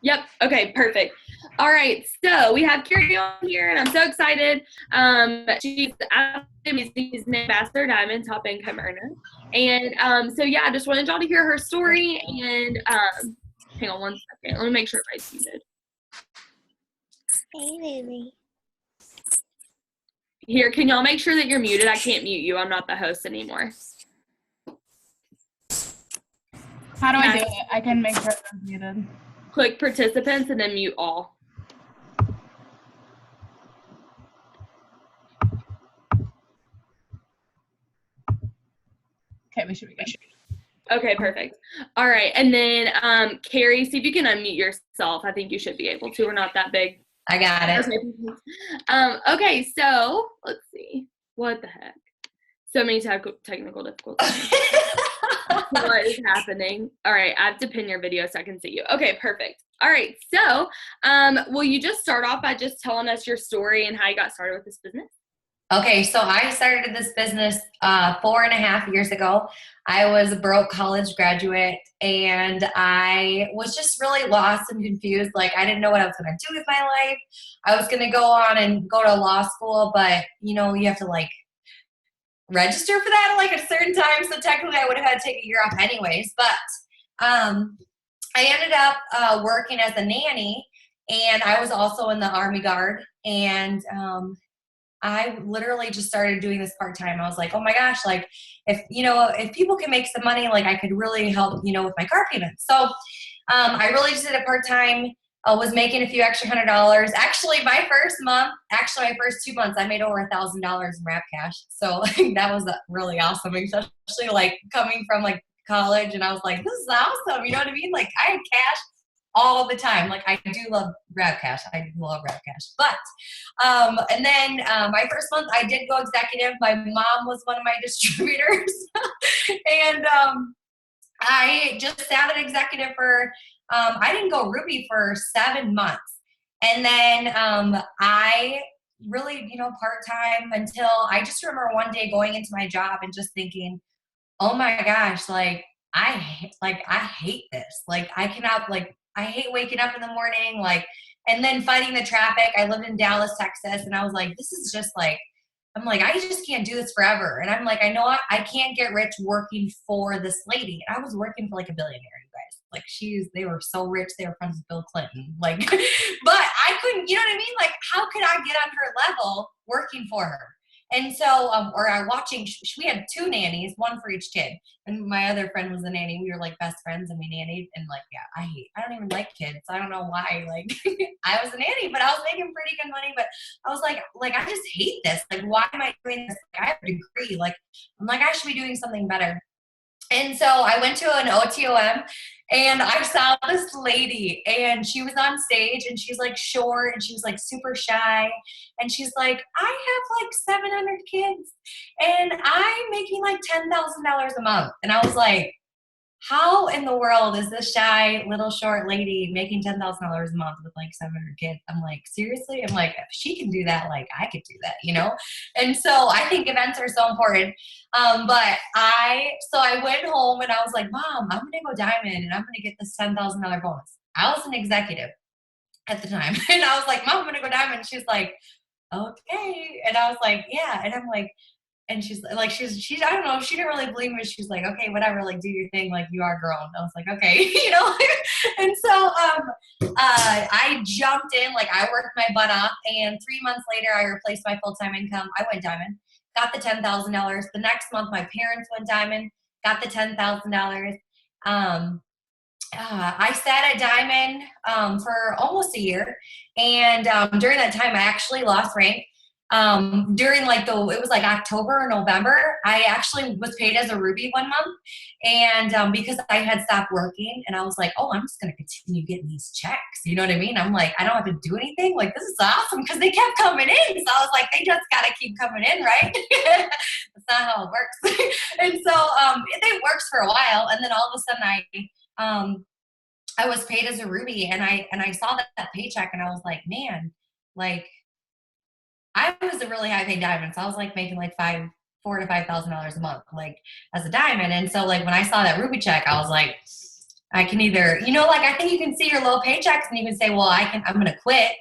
Yep. Okay, perfect. All right. So we have Carrie on here, and I'm so excited. She's amazing. She's an Ambassador Diamond top income earner. And so yeah, I just wanted y'all to hear her story. And hang on one second. Let me make sure everybody's muted. Hey, Lily. Here, can y'all make sure that you're muted? I can't mute you. I'm not the host anymore. How do I do it? I can make sure I'm muted. Click participants and then mute all. Okay, we should be good. Okay, perfect. All right, and then Carrie, see if you can unmute yourself. I think you should be able to. We're not that big. I got it. Okay, so let's see. What the heck? So many technical difficulties. What is happening? All right, I have to pin your video so I can see you. Okay, perfect. All right, so will you just start off by just telling us your story and how you got started with this business? Okay, so I started this business 4.5 years ago. I was a broke college graduate, and I was just really lost and confused. Like, I didn't know what I was going to do with my life. I was going to go on and go to law school, but, you know, you have to, like, register for that at, like, a certain time. So technically, I would have had to take a year off anyways. But I ended up working as a nanny, and I was also in the Army Guard, and I literally just started doing this part-time. I was like, oh my gosh, like if people can make some money, like I could really help, with my car payments. So I really just did it part-time, was making a few extra $100. Actually, my first 2 months, I made over $1,000 in Wrap Cash. So that was really awesome, especially like coming from like college. And I was like, this is awesome. You know what I mean? Like I had cash all the time. Like I do love Wrap Cash. I love Wrap Cash. But and then my first month I did go executive. My mom was one of my distributors. And I just sat at executive for I didn't go Ruby for 7 months. And then I really, part-time until I just remember one day going into my job and just thinking, oh my gosh, I hate this. Like I cannot, I hate waking up in the morning, and then fighting the traffic. I lived in Dallas, Texas, and I was like, this is just I'm like, I just can't do this forever. And I'm like, I know I can't get rich working for this lady. And I was working for like a billionaire, you guys. Like they were so rich, they were friends with Bill Clinton. But I couldn't, you know what I mean? Like, how could I get on her level working for her? And so, or I watching, we had 2 nannies, one for each kid. And my other friend was a nanny. We were like best friends and we nannied. And I don't even like kids. I don't know why. I was a nanny, but I was making pretty good money. But I was like, I just hate this. Like, why am I doing this? I have a degree. I'm like, I should be doing something better. And so I went to an OTOM and I saw this lady and she was on stage and she's like short and she was like super shy. And she's like, I have like 700 kids and I'm making like $10,000 a month. And I was like, how in the world is this shy little short lady making $10,000 a month with like 700 kids? I'm like, seriously? I'm like, if she can do that, like I could do that, And so I think events are so important. But I went home and I was like, Mom, I'm going to go diamond and I'm going to get this $10,000 bonus. I was an executive at the time. And I was like, Mom, I'm going to go diamond. And she's like, okay. And I was like, yeah. And I'm like, and she's like, she's, I don't know, she didn't really believe me. She's like, okay, whatever, like do your thing, like you are grown. I was like, okay, And so I jumped in, like I worked my butt off, and 3 months later I replaced my full-time income. I went diamond, got the $10,000. The next month my parents went diamond, got the $10,000. I sat at diamond for almost a year, and during that time I actually lost rank. During it was like October or November, I actually was paid as a Ruby 1 month. And because I had stopped working and I was like, oh, I'm just going to continue getting these checks. You know what I mean? I'm like, I don't have to do anything. Like, this is awesome because they kept coming in. So I was like, they just got to keep coming in, right? That's not how it works. And so it works for a while. And then all of a sudden I was paid as a Ruby, and I saw that paycheck and I was like, man, I was a really high paid diamond, so I was like making like $4,000 to $5,000 a month, like as a diamond. And so when I saw that Ruby check, I was like, I can either, like I think you can see your low paychecks and you can say, well, I'm going to quit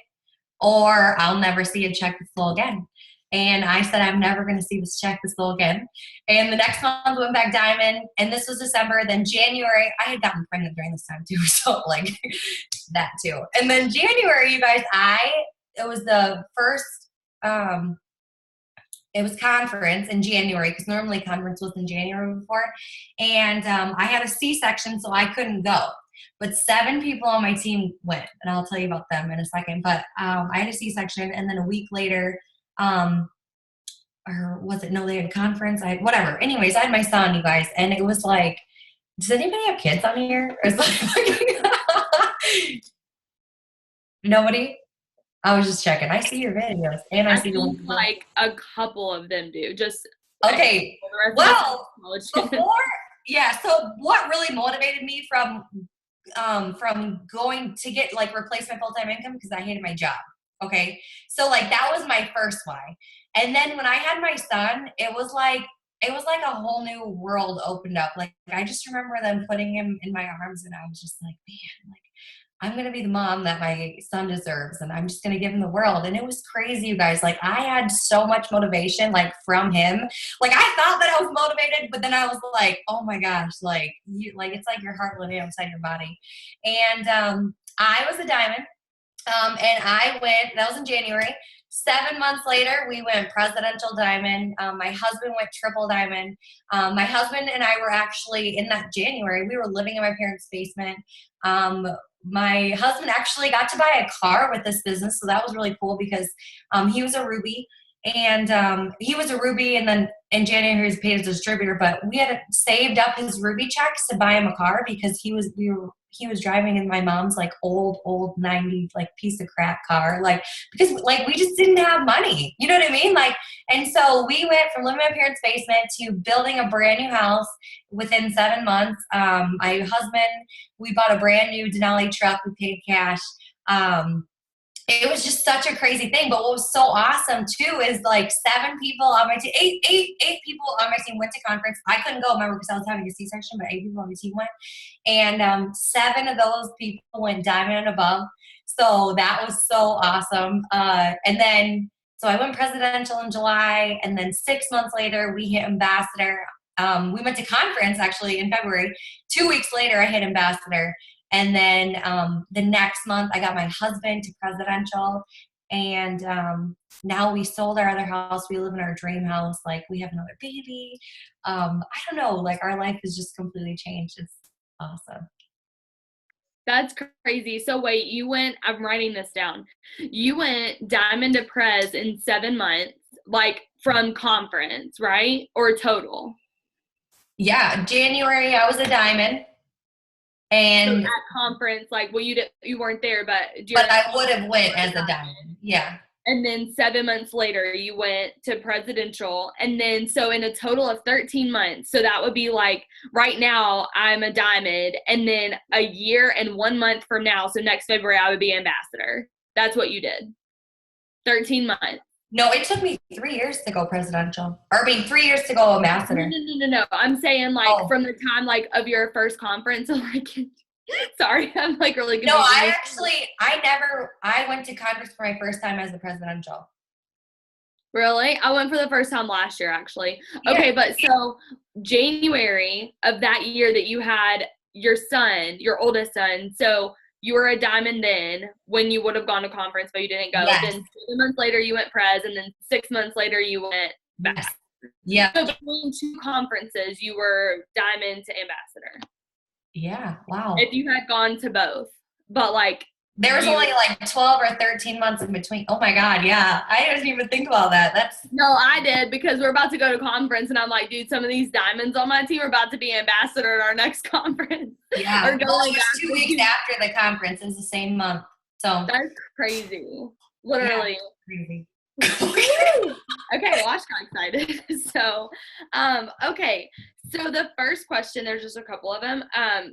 or I'll never see a check this low again. And I said, I'm never going to see this check this low again. And the next month went back diamond, and this was December. Then January, I had gotten pregnant during this time too, so like that too. And then January, you guys, it was the first, it was conference in January because normally conference was in January before. And I had a C-section, so I couldn't go. But 7 people on my team went, and I'll tell you about them in a second. But I had a C-section, and then a week later, or was it? No, they had a conference. Whatever. Anyways, I had my son, you guys, and it was like, does anybody have kids on here? Or is like, nobody? I was just checking. I see your videos, and I see the ones. Like a couple of them do. Just okay. Well, before, yeah. So what really motivated me from going to get like replace my full-time income, because I hated my job. Okay. So like that was my first why. And then when I had my son, it was like a whole new world opened up. Like I just remember them putting him in my arms, and I was just like, man, like I'm going to be the mom that my son deserves, and I'm just going to give him the world. And it was crazy, you guys. Like I had so much motivation, like from him. Like I thought that I was motivated, but then I was like, oh my gosh, like it's like your heart living outside your body. And I was a diamond. And I went, that was in January. 7 months later, we went presidential diamond. My husband went triple diamond. My husband and I were actually in that January, we were living in my parents' basement. My husband actually got to buy a car with this business. So that was really cool because he was a Ruby. And he was a Ruby, and then in January he was paid as a distributor. But we had saved up his Ruby checks to buy him a car because he was driving in my mom's like old 90 like piece of crap car, like because like we just didn't have money, you know what I mean? Like, and so we went from living in my parents' basement to building a brand new house within 7 months. My husband, we bought a brand new Denali truck. We paid cash. It was just such a crazy thing. But what was so awesome too is like 7 people on my team, eight people on my team went to conference. I couldn't go, remember, because I was having a C-section, but 8 people on my team went. And 7 of those people went diamond and above. So that was so awesome. And then, so I went presidential in July, and then 6 months later, we hit ambassador. We went to conference actually in February. 2 weeks later, I hit ambassador. And then the next month, I got my husband to presidential. And now we sold our other house. We live in our dream house. Like we have another baby. I don't know. Like our life has just completely changed. It's awesome. That's crazy. So wait, I'm writing this down. You went diamond to pres in 7 months, like from conference, right? Or total? Yeah. January, I was a diamond. And so at conference, like, well, you weren't there, but I would have went as a diamond. Yeah. And then 7 months later, you went to presidential. And then, so in a total of 13 months, so that would be like, right now, I'm a diamond. And then a year and 1 month from now, so next February, I would be ambassador. That's what you did. 13 months. No, it took me 3 years to go presidential. Or 3 years to go ambassador. No. I'm saying like from the time like of your first conference. Like, sorry, I'm like really confused. No, I went to conference for my first time as a presidential. Really? I went for the first time last year, actually. Yeah. Okay, but so January of that year that you had your son, your oldest son, so you were a diamond then when you would have gone to conference, but you didn't go. Yes. Then 7 months later, you went pres, and then 6 months later, you went back. Yeah. So between 2 conferences, you were diamond to ambassador. Yeah. Wow. If you had gone to both. But like. There was only like 12 or 13 months in between. Oh my God. Yeah. I didn't even think about that. No, I did, because we're about to go to conference, and I'm like, dude, some of these diamonds on my team are about to be ambassador at our next conference. Yeah. It was 2 weeks after the conference. It was the same month. So that's crazy. Literally. Yeah, crazy. Okay, well, I got excited. So, okay. So the first question, there's just a couple of them.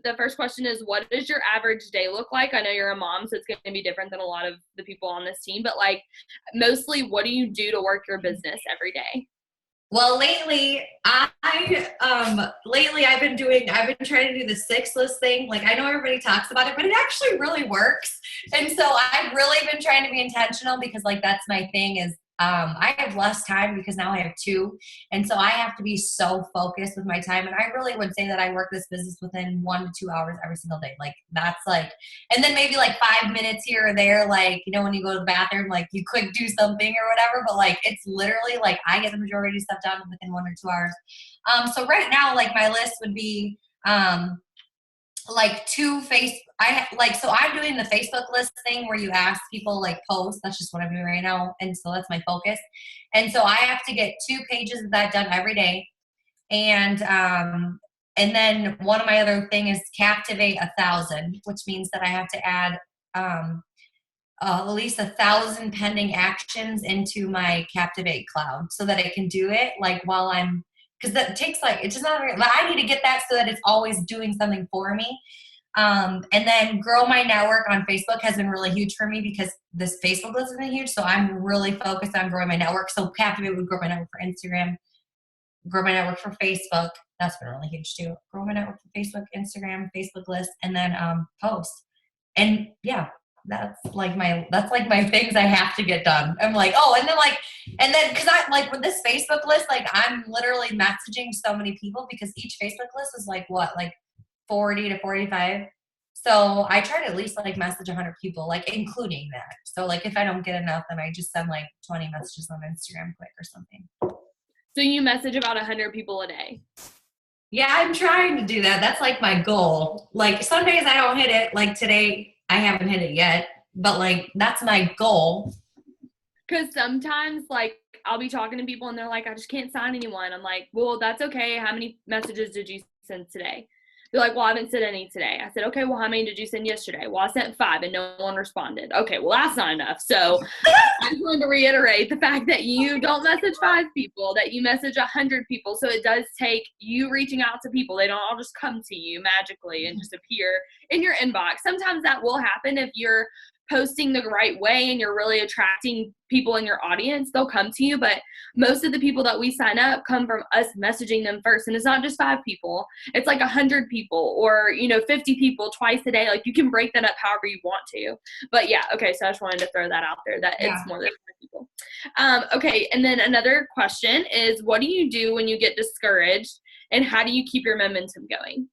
The first question is, what does your average day look like? I know you're a mom, so it's going to be different than a lot of the people on this team, but like mostly what do you do to work your business every day? Well, lately I've been trying to do the 6 list thing. Like, I know everybody talks about it, but it actually really works. And so I've really been trying to be intentional because like that's my thing is I have less time because now I have 2. And so I have to be so focused with my time. And I really would say that I work this business within 1 to 2 hours every single day. Like that's like, and then maybe like 5 minutes here or there, like, you know, when you go to the bathroom, like you quick do something or whatever, but like, it's literally like I get the majority of stuff done within 1 or 2 hours. So right now, like my list would be, like 2 so I'm doing the Facebook list thing where you ask people like post. That's just what I'm doing right now. And so that's my focus. And so I have to get 2 pages of that done every day. And then one of my other thing is captivate 1,000, which means that I have to add at least 1,000 pending actions into my Captivate cloud so that I can do it like while I'm, because that takes like, it's just not very, I need to get that so that it's always doing something for me. And then grow my network on Facebook has been really huge for me because this Facebook list has been huge. So I'm really focused on growing my network. So Captivate would grow my network for Instagram, grow my network for Facebook. That's been really huge too. Grow my network for Facebook, Instagram, Facebook list, and then post. And yeah, that's like my things I have to get done. I'm like, oh, and then because I like with this Facebook list, like I'm literally messaging so many people because each Facebook list is like what, like 40 to 45. So I try to at least like message 100 people, like including that. So like if I don't get enough, then I just send like 20 messages on Instagram quick or something. So you message about 100 people a day? Yeah, I'm trying to do that. That's like my goal. Like some days I don't hit it. Like today, I haven't hit it yet. But like that's my goal. Because sometimes like I'll be talking to people and they're like, I just can't sign anyone. I'm like, well, that's okay. How many messages did you send today? They're like, well, I haven't sent any today. I said, okay, well, how many did you send yesterday? Well, I sent 5 and no one responded. Okay, well, that's not enough. So I just wanted to reiterate the fact that you don't message 5 people, that you message 100 people. So it does take you reaching out to people. They don't all just come to you magically and just appear in your inbox. Sometimes that will happen if you're posting the right way and you're really attracting people in your audience, they'll come to you. But most of the people that we sign up come from us messaging them first. And it's not just 5 people, it's like 100 people or, 50 people twice a day. Like you can break that up however you want to. But yeah, okay. So I just wanted to throw that out there that it's more than 5 people. Okay. And then another question is, what do you do when you get discouraged and how do you keep your momentum going?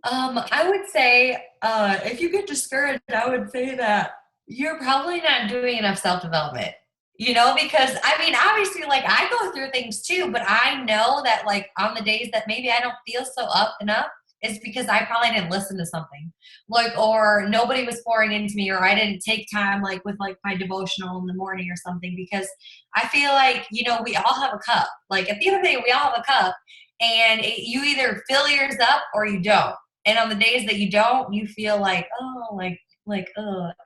I would say if you get discouraged, I would say that you're probably not doing enough self-development, because I mean, obviously like I go through things too, but I know that like on the days that maybe I don't feel so up and up, it's because I probably didn't listen to something like, or nobody was pouring into me, or I didn't take time like with like my devotional in the morning or something, because I feel like, we all have a cup. Like at the end of the day, we all have a cup and you either fill yours up or you don't. And on the days that you don't, you feel like, oh,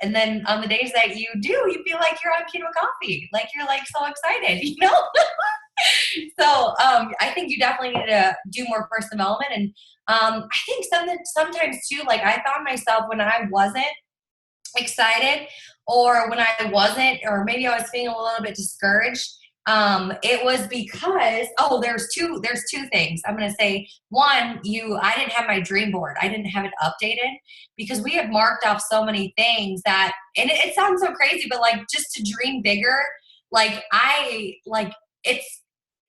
and then on the days that you do, you feel like you're on keto coffee. Like you're like so excited, So I think you definitely need to do more personal development. And I think sometimes too, like I found myself when I wasn't excited or when I wasn't, or maybe I was feeling a little bit discouraged. It was because, there's two things. I'm going to say one, I didn't have my dream board. I didn't have it updated because we have marked off so many things that, and it sounds so crazy, but like just to dream bigger,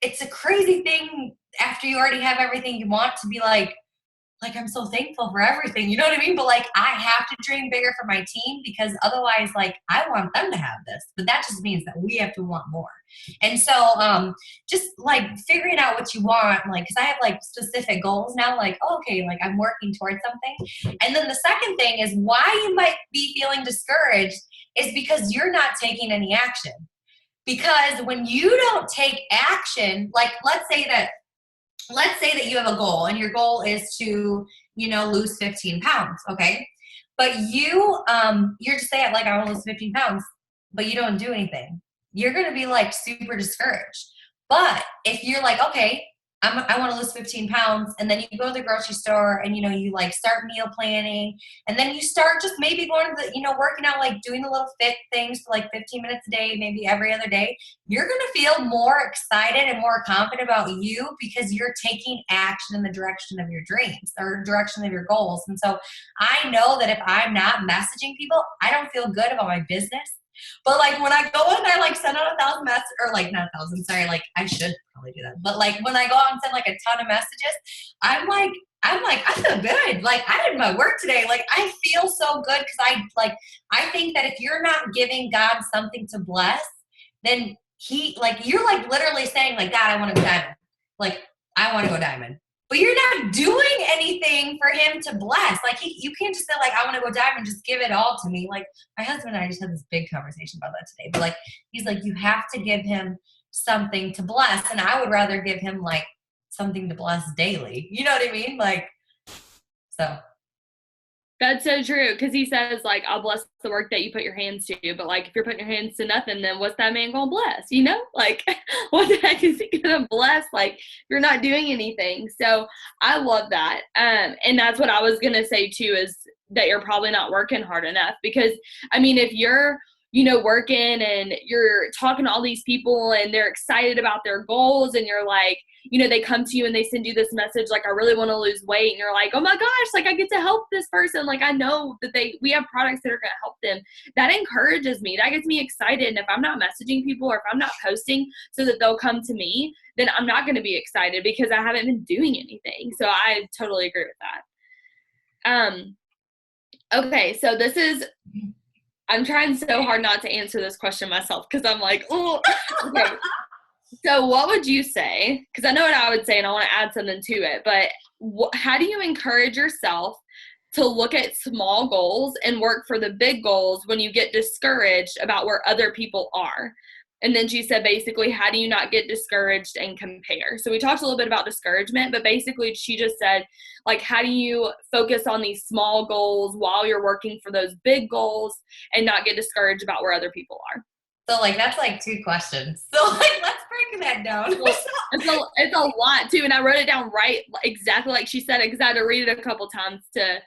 it's a crazy thing after you already have everything you want to be like, I'm so thankful for everything, you know what I mean? But like, I have to dream bigger for my team because otherwise, like, I want them to have this, but that just means that we have to want more. And so, just like figuring out what you want, like, cause I have like specific goals now, like, okay, like I'm working towards something. And then the second thing is why you might be feeling discouraged is because you're not taking any action. Because when you don't take action, like, let's say that you have a goal and your goal is to, lose 15 pounds. Okay. But you're just saying like, I want to lose 15 pounds, but you don't do anything. You're going to be like super discouraged. But if you're like, okay, I want to lose 15 pounds. And then you go to the grocery store and, you like start meal planning, and then you start just maybe going to the, working out, like doing the little fit things for like 15 minutes a day, maybe every other day. You're going to feel more excited and more confident about you because you're taking action in the direction of your dreams or direction of your goals. And so I know that if I'm not messaging people, I don't feel good about my business. But like when I go and I like send out 1,000 messages, or like not 1,000, sorry, like I should probably do that. But like when I go out and send like a ton of messages, I'm like, I feel good. Like I did my work today. Like I feel so good because I think that if you're not giving God something to bless, then you're like literally saying like, God, I want to go diamond. Like I want to go diamond. But you're not doing anything for him to bless. Like you can't just say like, I want to go diamond, just give it all to me. Like my husband and I just had this big conversation about that today. But like, he's like, you have to give him something to bless. And I would rather give him like something to bless daily. You know what I mean? Like, so. That's so true. Cause he says like, I'll bless the work that you put your hands to. But like, if you're putting your hands to nothing, then what's that man gonna bless? Like what the heck is he gonna bless? Like you're not doing anything. So I love that. And that's what I was gonna say too, is that you're probably not working hard enough, because I mean, if you're, working and you're talking to all these people and they're excited about their goals, and you're like, they come to you and they send you this message, like, I really want to lose weight. And you're like, oh my gosh, like I get to help this person. Like I know that we have products that are going to help them. That encourages me. That gets me excited. And if I'm not messaging people, or if I'm not posting so that they'll come to me, then I'm not going to be excited because I haven't been doing anything. So I totally agree with that. Okay. So I'm trying so hard not to answer this question myself, because I'm like, oh, okay. So what would you say? Because I know what I would say and I want to add something to it, but how do you encourage yourself to look at small goals and work for the big goals when you get discouraged about where other people are? And then she said, basically, how do you not get discouraged and compare? So we talked a little bit about discouragement, but basically she just said, like, how do you focus on these small goals while you're working for those big goals and not get discouraged about where other people are? So like, that's like 2 questions. So like, let's break that down. It's a lot too. And I wrote it down right, exactly like she said it, because I had to read it a couple times to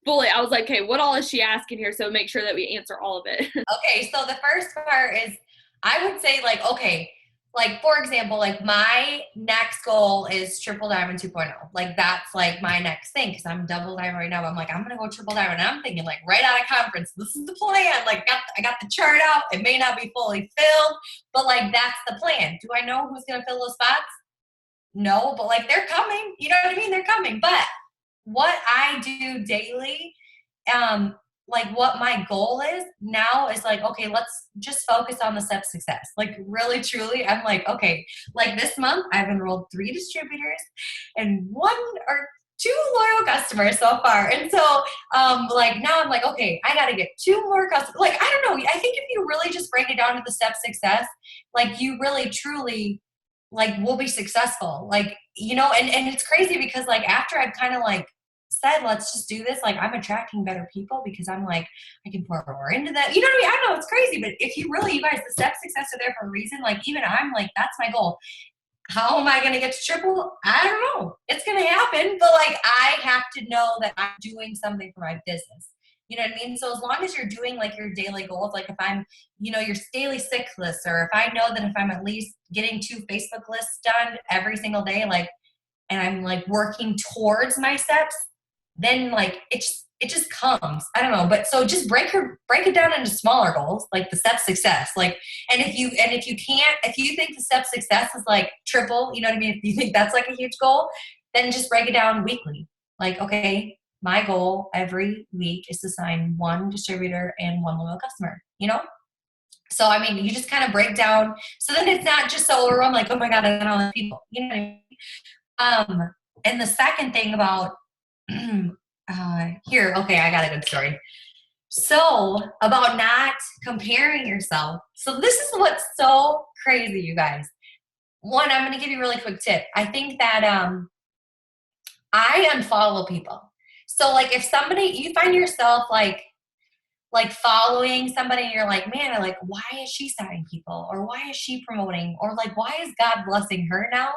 fully, I was like, okay, what all is she asking here? So make sure that we answer all of it. Okay. So the first part is, I would say like, okay, like for example, like my next goal is triple diamond 2.0. Like that's like my next thing, because I'm double diamond right now. I'm like, I'm gonna go triple diamond. And I'm thinking like right out of conference, this is the plan. Like I got the chart out. It may not be fully filled, but like that's the plan. Do I know who's gonna fill those spots? No, but like they're coming. You know what I mean? They're coming. But what I do daily, like what my goal is now is like, okay, let's just focus on the step success. Like really, truly, I'm like, okay, like this month I've enrolled 3 distributors and 1 or 2 loyal customers so far. And so like now I'm like, okay, I got to get 2 more customers. Like, I don't know. I think if you really just break it down to the step success, like you really, truly like will be successful. Like, and it's crazy because like after I've kind of like said, let's just do this, like I'm attracting better people because I'm like, I can pour more into that. You know what I mean? I know it's crazy, but if you guys, the steps success are there for a reason. Like even I'm like, that's my goal. How am I going to get to triple? I don't know. It's going to happen, but like I have to know that I'm doing something for my business. You know what I mean? So as long as you're doing like your daily goals, like if I'm, your daily 6 lists, or if I know that if I'm at least getting 2 Facebook lists done every single day, like, and I'm like working towards my steps, then like it just comes. I don't know, but so just break it down into smaller goals, like the step success. Like, and if you think the step success is like triple, you know what I mean? If you think that's like a huge goal, then just break it down weekly. Like, okay, my goal every week is to sign 1 distributor and 1 loyal customer, So, I mean, you just kind of break down. So then it's not just so overwhelmed, like, oh my God, I got all these people, you know what I mean? And the second thing about here, okay, I got a good story. So about not comparing yourself. So this is what's so crazy, you guys. One, I'm going to give you a really quick tip. I think that I unfollow people. So like if you find yourself like like following somebody and you're like, man, like, why is she signing people? Or why is she promoting? Or like, why is God blessing her now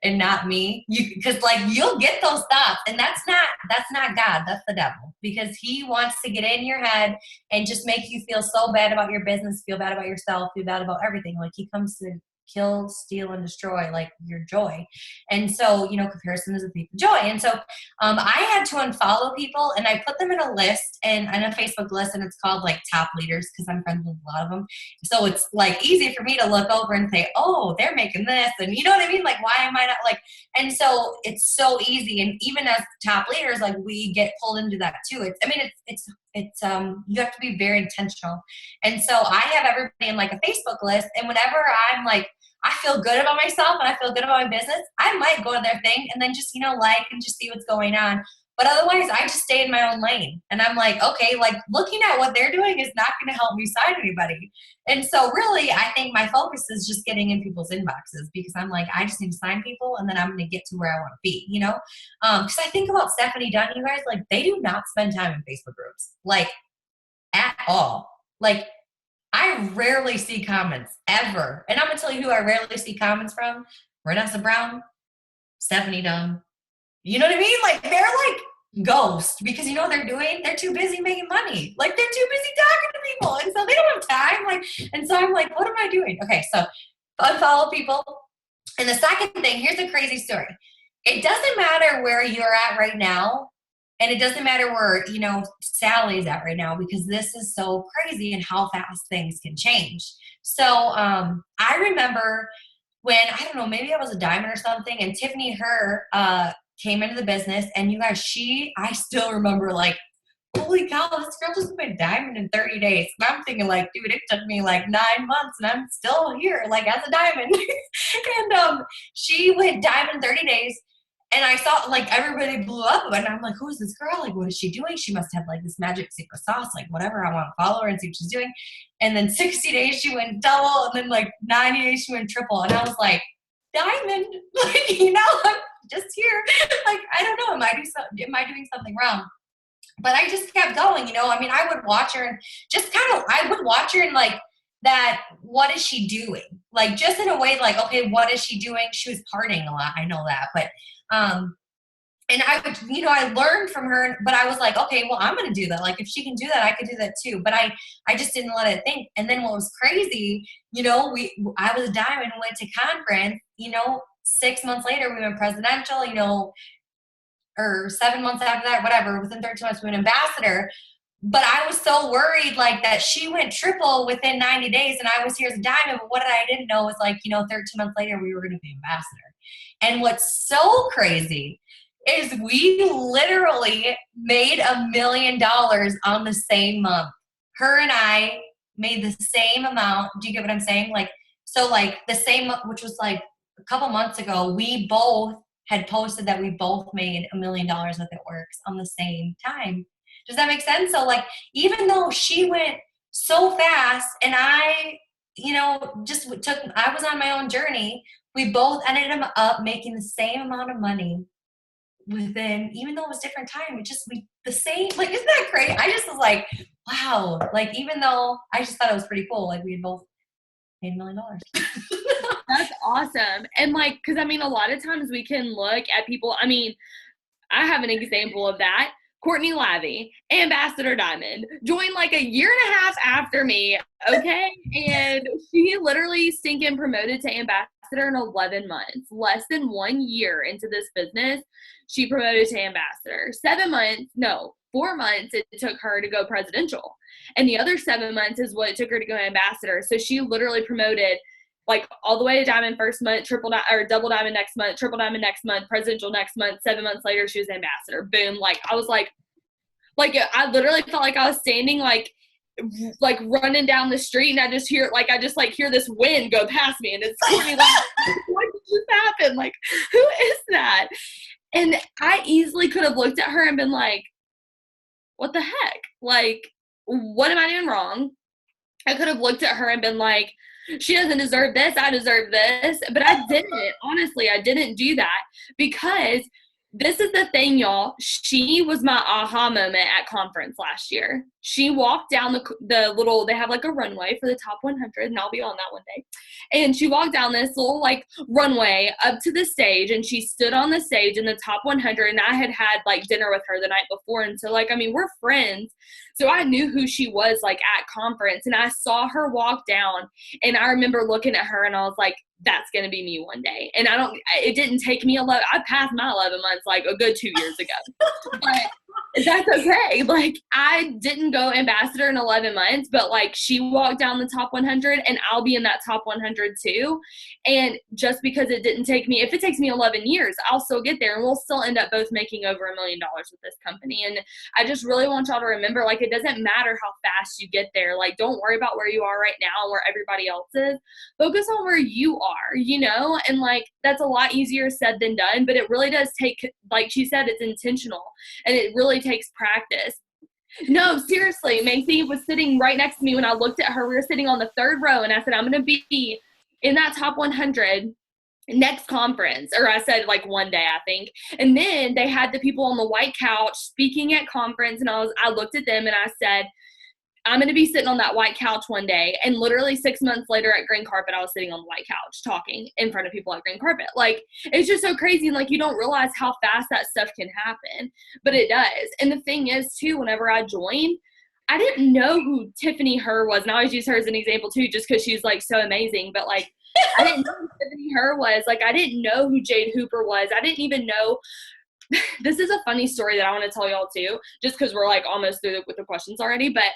and not me? Because like you'll get those thoughts, and that's not God, that's the devil. Because he wants to get in your head and just make you feel so bad about your business, feel bad about yourself, feel bad about everything. Like he comes to kill, steal, and destroy like your joy. And so, comparison is a thief of joy. And so I had to unfollow people, and I put them in a list and in a Facebook list, and it's called like top leaders because I'm friends with a lot of them. So it's like easy for me to look over and say, oh, they're making this. And you know what I mean? Like, why am I not like, and so it's so easy. And even as top leaders, like we get pulled into that too. It's you have to be very intentional. And so I have everybody in like a Facebook list, and whenever I'm like, I feel good about myself and I feel good about my business, I might go to their thing and then just, like and just see what's going on. But otherwise, I just stay in my own lane. And I'm like, okay, like looking at what they're doing is not going to help me sign anybody. And so really, I think my focus is just getting in people's inboxes because I'm like, I just need to sign people and then I'm going to get to where I want to be, Because I think about Stephanie Dunn, you guys, like they do not spend time in Facebook groups, like at all. Like I rarely see comments ever. And I'm going to tell you who I rarely see comments from. Renessa Brown, Stephanie Dunn. You know what I mean? Like they're like ghosts because you know what they're doing? They're too busy making money. Like they're too busy talking to people. And so they don't have time. Like, and so I'm like, what am I doing? Okay. So unfollow people. And the second thing, here's a crazy story. It doesn't matter where you're at right now. And it doesn't matter where, Sally's at right now because this is so crazy and how fast things can change. So I remember when, I don't know, maybe I was a diamond or something, and Tiffany came into the business, and you guys, I still remember like, holy cow, this girl just went diamond in 30 days. And I'm thinking like, dude, it took me like 9 months and I'm still here, like as a diamond. And she went diamond in 30 days. And I saw like everybody blew up and I'm like, who is this girl? Like, what is she doing? She must have like this magic secret sauce, like whatever. I want to follow her and see what she's doing. And then 60 days she went double, and then like 90 days she went triple. And I was like, diamond, like, I'm just here. Like, I don't know, am I doing something wrong? But I just kept going, I would watch her and I would watch her and like that, what is she doing? Like just in a way like, okay, what is she doing? She was partying a lot. I know that, but and I would, I learned from her, but I was like, okay, well, I'm going to do that. Like, if she can do that, I could do that too. But I just didn't let it think. And then what was crazy, I was a diamond, went to conference, 6 months later, we went presidential, or 7 months after that, whatever, within 13 months, we went ambassador. But I was so worried, like, that she went triple within 90 days, and I was here as a diamond. But what I didn't know was, like, 13 months later, we were going to be ambassador. And what's so crazy is we literally made $1 million on the same month. Her and I made the same amount. Do you get what I'm saying? Like, so, like, the same, which was, like, a couple months ago, we both had posted that we both made $1 million with It Works on the same time. Does that make sense? So like, even though she went so fast and I, I was on my own journey, we both ended up making the same amount of money within, even though it was different time, the same, like, isn't that great? I just was like, wow. Like, even though I just thought it was pretty cool. Like we had both made $1 million. That's awesome. And like, cause a lot of times we can look at people. I have an example of that. Courtney Lavey, Ambassador Diamond, joined like a year and a half after me. Okay. And she literally stinking promoted to ambassador in 11 months, less than 1 year into this business. She promoted to ambassador. 4 months it took her to go presidential. And the other 7 months is what it took her to go ambassador. So she literally promoted like all the way to diamond first month, double diamond next month, triple diamond next month, presidential next month. 7 months later, she was ambassador. Boom. Like I was like I literally felt like I was standing like running down the street, and I just hear this wind go past me, and it's Courtney like, what just happened? Like, who is that? And I easily could have looked at her and been like, what the heck? Like, what am I doing wrong? I could have looked at her and been like, she doesn't deserve this, I deserve this. But I didn't. Honestly, I didn't do that because This is the thing, y'all. She was my aha moment at conference last year. She walked down the little, they have like a runway for the top 100, and I'll be on that one day. And she walked down this little like runway up to the stage, and she stood on the stage in the top 100. And I had like dinner with her the night before. And so like, I mean, we're friends. So I knew who she was like at conference, and I saw her walk down, and I remember looking at her and I was like, that's going to be me one day. And it didn't take me I passed my 11 months like a good 2 years ago, but that's okay. Like I didn't go ambassador in 11 months, but like she walked down the top 100, and I'll be in that top 100 too. And just because it didn't take me, if it takes me 11 years, I'll still get there, and we'll still end up both making over $1 million with this company. And I just really want y'all to remember, like, it doesn't matter how fast you get there. Like, don't worry about where you are right now and where everybody else is. Focus on where you are, you know? And like, that's a lot easier said than done, but it really does take, like she said, it's intentional, and it really takes practice. No, seriously, Macy was sitting right next to me when I looked at her. We were sitting on the third row, and I said, I'm going to be in that top 100 next conference. Or I said like one day, I think. And then they had the people on the white couch speaking at conference, and I looked at them and I said, I'm going to be sitting on that white couch one day. And literally 6 months later at Green Carpet, I was sitting on the white couch talking in front of people at Green Carpet. Like, it's just so crazy. And like, you don't realize how fast that stuff can happen, but it does. And the thing is too, whenever I joined, I didn't know who Tiffany Her was. And I always use her as an example too, just because she's like so amazing. But like, I didn't know who Tiffany Her was. Like, I didn't know who Jade Hooper was. I didn't even know. This is a funny story that I want to tell y'all too, just because we're like almost through with the questions already. But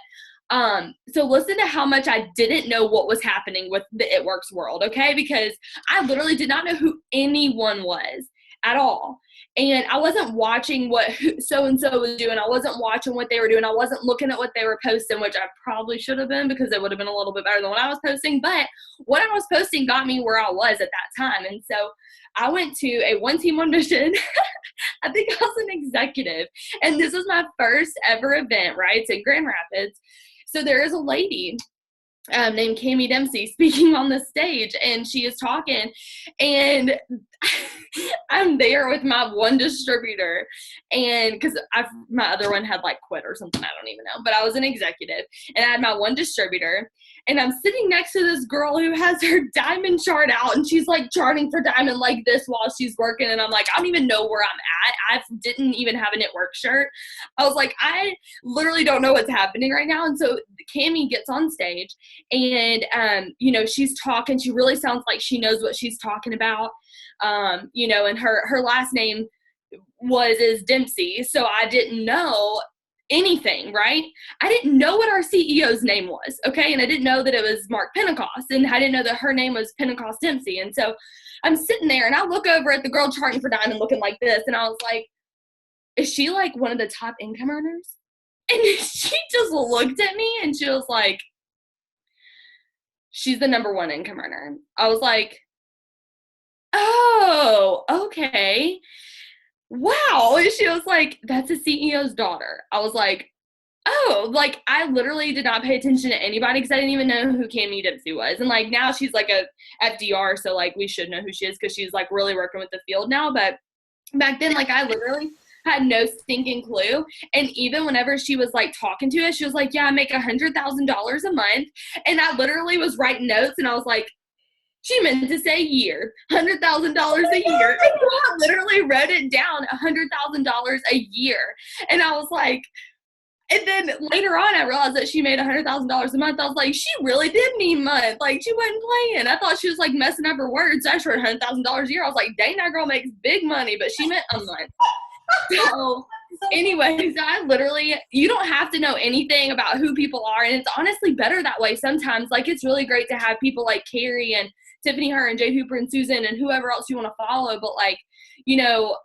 so listen to how much I didn't know what was happening with the It Works world, okay? Because I literally did not know who anyone was at all. And I wasn't watching what so-and-so was doing. I wasn't watching what they were doing. I wasn't looking at what they were posting, which I probably should have been, because it would have been a little bit better than what I was posting. But what I was posting got me where I was at that time. And so I went to a one-team audition. I think I was an executive. And this was my first ever event, right? It's in Grand Rapids. So there is a lady named Cammie Dempsey speaking on the stage, and she is talking, and I'm there with my one distributor, and because my other one had like quit or something, I don't even know, but I was an executive, and I had my one distributor, and I'm sitting next to this girl who has her diamond chart out, and she's like charting for diamond like this while she's working, and I'm like, I don't even know where I'm at. I didn't even have a Knit Work shirt. I was like, I literally don't know what's happening right now. And so Cammie gets on stage, and you know, she's talking. She really sounds like she knows what she's talking about. You know, and her last name is Dempsey, so I didn't know anything, right? I didn't know what our CEO's name was, okay? And I didn't know that it was Mark Pentecost, and I didn't know that her name was Pentecost Dempsey. And so I'm sitting there, and I look over at the girl charting for diamond looking like this, and I was like, is she like one of the top income earners? And she just looked at me, and she was like, she's the number one income earner. I was like, oh, okay. Wow. And she was like, that's a CEO's daughter. I was like, oh, like I literally did not pay attention to anybody because I didn't even know who Cammie Dempsey was. And like now she's like a FDR, so like we should know who she is because she's like really working with the field now. But back then, like I literally had no stinking clue. And even whenever she was like talking to us, she was like, yeah, I make $100,000 a month. And I literally was writing notes, and I was like, she meant to say year, $100,000 a year. And I literally wrote it down, $100,000 a year. And I was like, and then later on, I realized that she made $100,000 a month. I was like, she really did mean month. Like, she wasn't playing. I thought she was, like, messing up her words. I wrote $100,000 a year. I was like, dang, that girl makes big money. But she meant a month. So, anyways, I literally, you don't have to know anything about who people are. And it's honestly better that way sometimes. Like, it's really great to have people like Carrie and Tiffany Her and Jade Hooper and Susan and whoever else you want to follow. But, like, you know,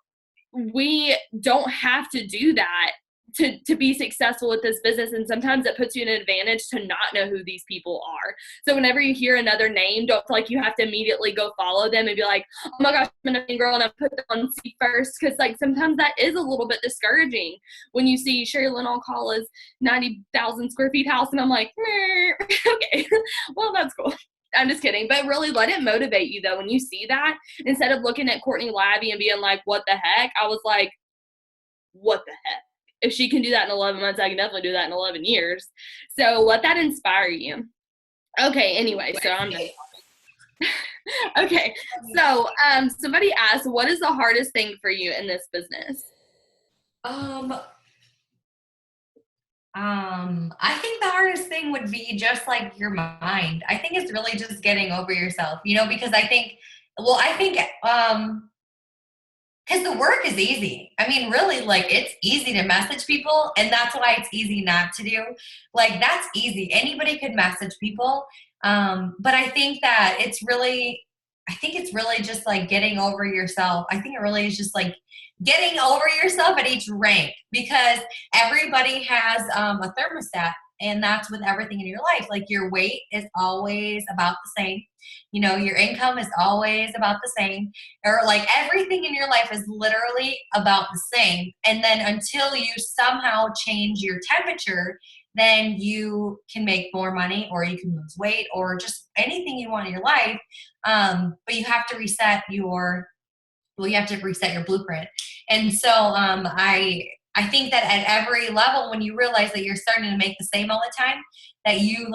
we don't have to do that to be successful with this business. And sometimes it puts you in an advantage to not know who these people are. So whenever you hear another name, don't feel like you have to immediately go follow them and be like, oh my gosh, I'm a girl, and I put them on C first. Because like sometimes that is a little bit discouraging when you see Sherry Lynn on call is 90,000 square feet house, and I'm like, okay, well, that's cool. I'm just kidding. But really let it motivate you though. When you see that, instead of looking at Courtney Labby and being like, what the heck? I was like, what the heck? If she can do that in 11 months, I can definitely do that in 11 years. So let that inspire you. Okay, anyway, so I'm done. Okay, so somebody asked, what is the hardest thing for you in this business? I think the hardest thing would be just like your mind. I think it's really just getting over yourself, you know, because I think, because the work is easy. I mean, really, like, it's easy to message people, and that's why it's easy not to do. Like, that's easy. Anybody could message people. But I think that it's really just like getting over yourself. I think it really is just like getting over yourself at each rank, because everybody has a thermostat, and that's with everything in your life. Like, your weight is always about the same. You know, your income is always about the same, or like everything in your life is literally about the same. And then until you somehow change your temperature, then you can make more money, or you can lose weight, or just anything you want in your life. But you have to reset your blueprint. And so I think that at every level, when you realize that you're starting to make the same all the time, that you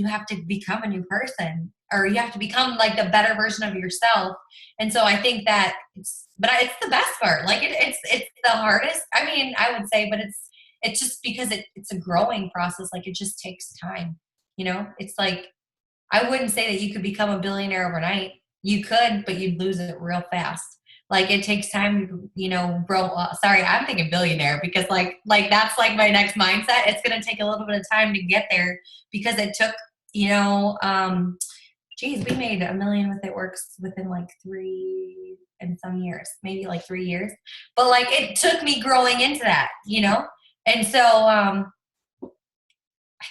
have to become a new person, or you have to become like the better version of yourself. And so I think that it's the best part. Like, it's the hardest. I mean, I would say, but it's just because it's a growing process. Like, it just takes time. You know, it's like, I wouldn't say that you could become a billionaire overnight. You could, but you'd lose it real fast. Like, it takes time to, you know, grow up. Sorry, I'm thinking billionaire, because like that's like my next mindset. It's going to take a little bit of time to get there, because it took, you know, we made $1 million with It Works within like 3 and some years, maybe like 3 years. But like, it took me growing into that, you know? And so, I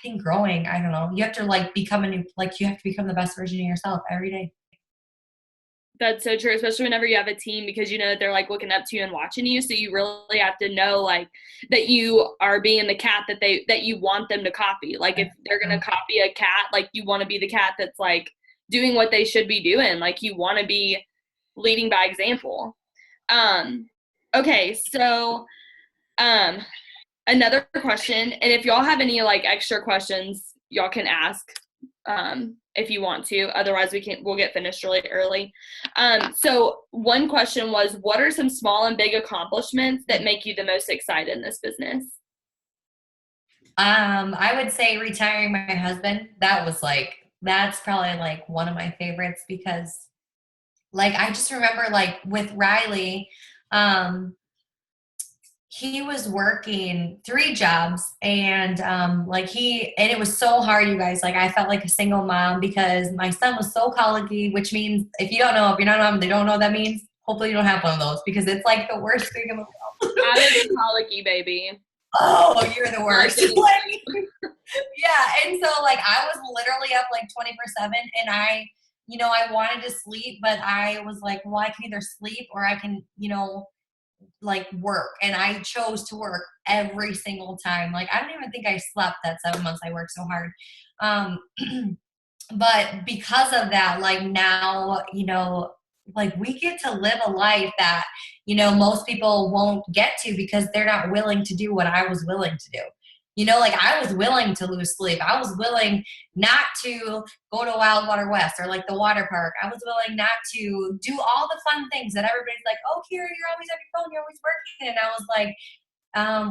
think growing, I don't know, you have to like become you have to become the best version of yourself every day. That's so true, especially whenever you have a team, because you know that they're like looking up to you and watching you. So you really have to know like that you are being the cat that you want them to copy. Like, if they're gonna copy a cat, like, you want to be the cat that's like doing what they should be doing. Like, you want to be leading by example. Okay, so another question, and if y'all have any like extra questions, y'all can ask if you want to. Otherwise, we'll get finished really early. So one question was, what are some small and big accomplishments that make you the most excited in this business? I would say retiring my husband. That's probably like one of my favorites, because like, I just remember like with Riley, he was working 3 jobs, and and it was so hard, you guys. Like, I felt like a single mom, because my son was so colicky, which means, if you're not a mom, they don't know what that means. Hopefully you don't have one of those, because it's like the worst thing in the world. I was a colicky baby. Oh, you're the worst. Yeah. And so like, I was literally up like 24/7, and I wanted to sleep, but I was like, well, I can either sleep, or I can, like, work. And I chose to work every single time. Like, I don't even think I slept that 7 months I worked so hard. But because of that, like, now, like, we get to live a life that, most people won't get to, because they're not willing to do what I was willing to do. Like, I was willing to lose sleep. I was willing not to go to Wild Water West, or like the water park. I was willing not to do all the fun things that everybody's like, oh, Carrie, you're always on your phone, you're always working. And I was like,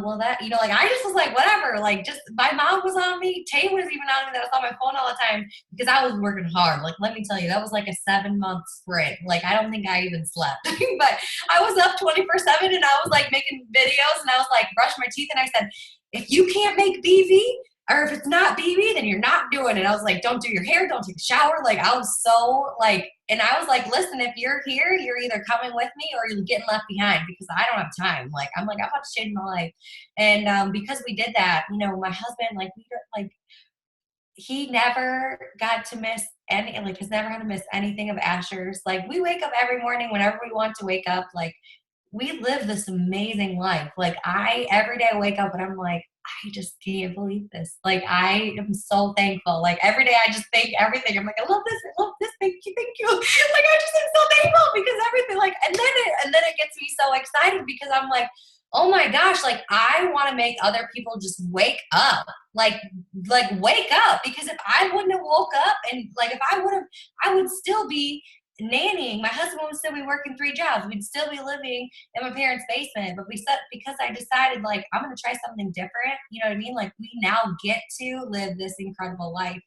well, that, like, I just was like, whatever, like, just, my mom was on me. Tay was even on me, that was on my phone all the time, because I was working hard. Like, let me tell you, that was like a 7-month sprint. Like, I don't think I even slept, but I was up 24/7, and I was like making videos, and I was like brushing my teeth, and I said, if you can't make BV, or if it's not BB, then you're not doing it. I was like, don't do your hair, don't take a shower. Like, I was so like, and I was like, listen, if you're here, you're either coming with me, or you're getting left behind, because I don't have time. Like, I'm about to change my life. And because we did that, my husband, like, he never got to miss has never had to miss anything of Asher's. Like, we wake up every morning whenever we want to wake up. Like, we live this amazing life. Like, every day I wake up and I'm like, I just can't believe this. Like, I am so thankful. Like, every day I just thank everything. I'm like, I love this, thank you. Like, I just am so thankful because everything, like, and then it gets me so excited because I'm like, oh my gosh, like, I want to make other people just wake up. Like wake up, because if I wouldn't have woke up, and like, if I would still be nannying. My husband would still be working 3 jobs. We'd still be living in my parents' basement. But because I decided, like, I'm going to try something different. You know what I mean? Like, we now get to live this incredible life.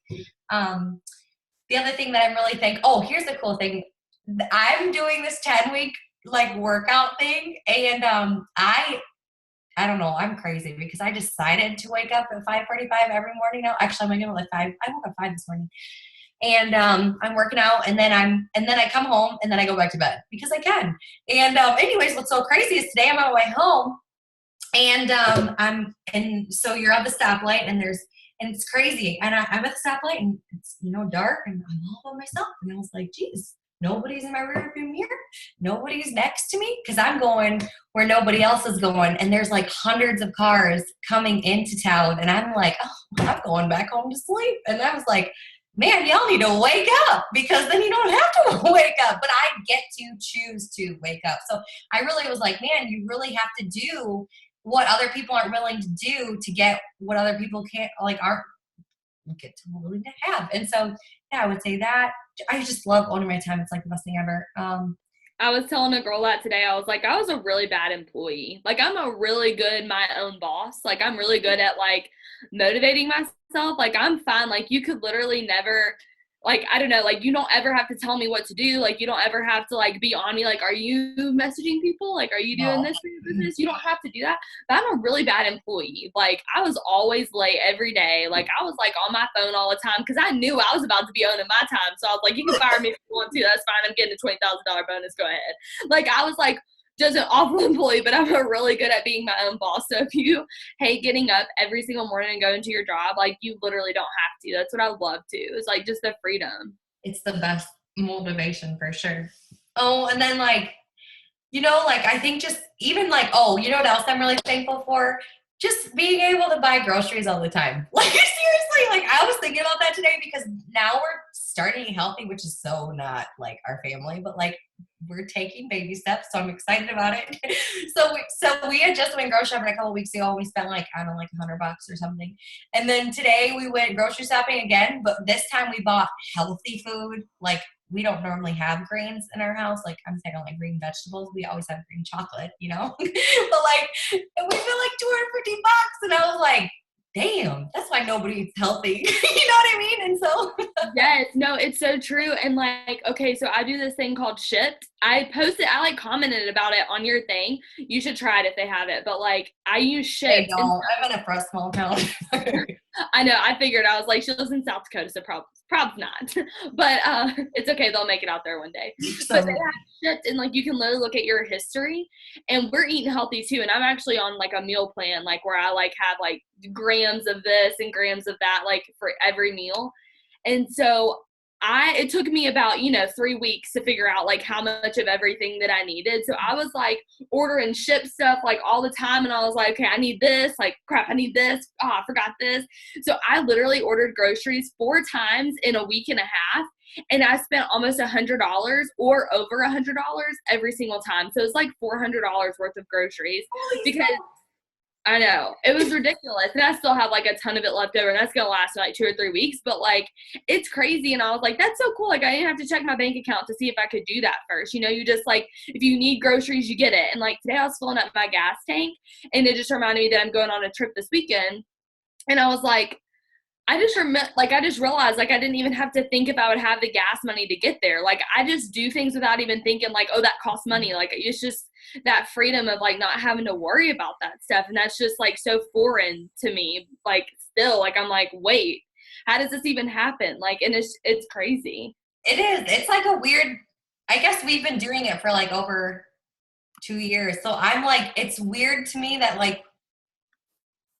The other thing that I'm really here's the cool thing. I'm doing this 10-week like workout thing, and I don't know, I'm crazy because I decided to wake up at 5:45 every morning now. Actually, I'm waking up at 5. I woke up 5 this morning. And I'm working out, and then I come home, and then I go back to bed because I can. And anyways, what's so crazy is today I'm on my way home, and so you're at the stoplight, and it's crazy, and I'm at the stoplight, and it's dark, and I'm all by myself, and I was like, geez, nobody's in my rearview mirror, nobody's next to me, because I'm going where nobody else is going, and there's like hundreds of cars coming into town, and I'm like, oh, I'm going back home to sleep. And I was like, man, y'all need to wake up, because then you don't have to wake up. But I get to choose to wake up. So I really was like, man, you really have to do what other people aren't willing to do to get what other people aren't willing to have. And so, yeah, I would say that. I just love owning my time. It's like the best thing ever. I was telling a girl that today. I was like, I was a really bad employee. Like, I'm a really good my own boss. Like, I'm really good at like motivating myself. Like, I'm fine. Like, you could literally never, like, I don't know, like, you don't ever have to tell me what to do. Like, you don't ever have to like be on me. Like, are you messaging people? Like, are you doing this for your business? You don't have to do that. But I'm a really bad employee. Like, I was always late every day. Like, I was like on my phone all the time because I knew I was about to be owning my time. So I was like, you can fire me if you want to. That's fine. I'm getting a $20,000 bonus. Go ahead. Like, I was like, just an awful employee, but I'm really good at being my own boss. So if you hate getting up every single morning and going to your job, like, you literally don't have to. That's what I love to. It's like just the freedom. It's the best motivation for sure. Oh, and then like, I think just even like, you know what else I'm really thankful for? Just being able to buy groceries all the time. Like, seriously, like, I was thinking about that today because now we're starting healthy, which is so not like our family, but like, we're taking baby steps, so I'm excited about it. So we had just went grocery shopping a couple of weeks ago, and we spent like, I don't know, like $100 or something. And then today we went grocery shopping again, but this time we bought healthy food. Like, we don't normally have greens in our house. Like, I'm saying like green vegetables. We always have green chocolate, but like, we spent like $250, and I was like, damn, that's why nobody eats healthy. You know what I mean? And so yes, no, it's so true. And like, okay, so I do this thing called Shipt. I like commented about it on your thing. You should try it if they have it. But like, I use Shipt. I'm in a small town. I know. I figured. I was like, she lives in South Dakota, so probably not. But it's okay. They'll make it out there one day. But they have Shipt, and like, you can literally look at your history. And we're eating healthy too. And I'm actually on like a meal plan, like where I like have like grams of this and grams of that, like for every meal. And so it took me about, 3 weeks to figure out like how much of everything that I needed. So I was like ordering Shipt stuff like all the time. And I was like, okay, I need this, like crap, I need this. Oh, I forgot this. So I literally ordered groceries 4 times in a week and a half. And I spent almost $100 or over $100 every single time. So it's like $400 worth of groceries because I know it was ridiculous. And I still have like a ton of it left over, and that's going to last like 2 or 3 weeks, but like, it's crazy. And I was like, that's so cool. Like, I didn't have to check my bank account to see if I could do that first. You just like, if you need groceries, you get it. And like, today I was filling up my gas tank, and it just reminded me that I'm going on a trip this weekend. And I was like, I just realized like I didn't even have to think if I would have the gas money to get there. Like, I just do things without even thinking like, oh, that costs money. Like, it's just that freedom of like not having to worry about that stuff. And that's just like so foreign to me. Like, still, like, I'm like, wait, how does this even happen? Like, and it's crazy. It is. It's like a weird, I guess we've been doing it for like over 2 years. So I'm like, it's weird to me that like,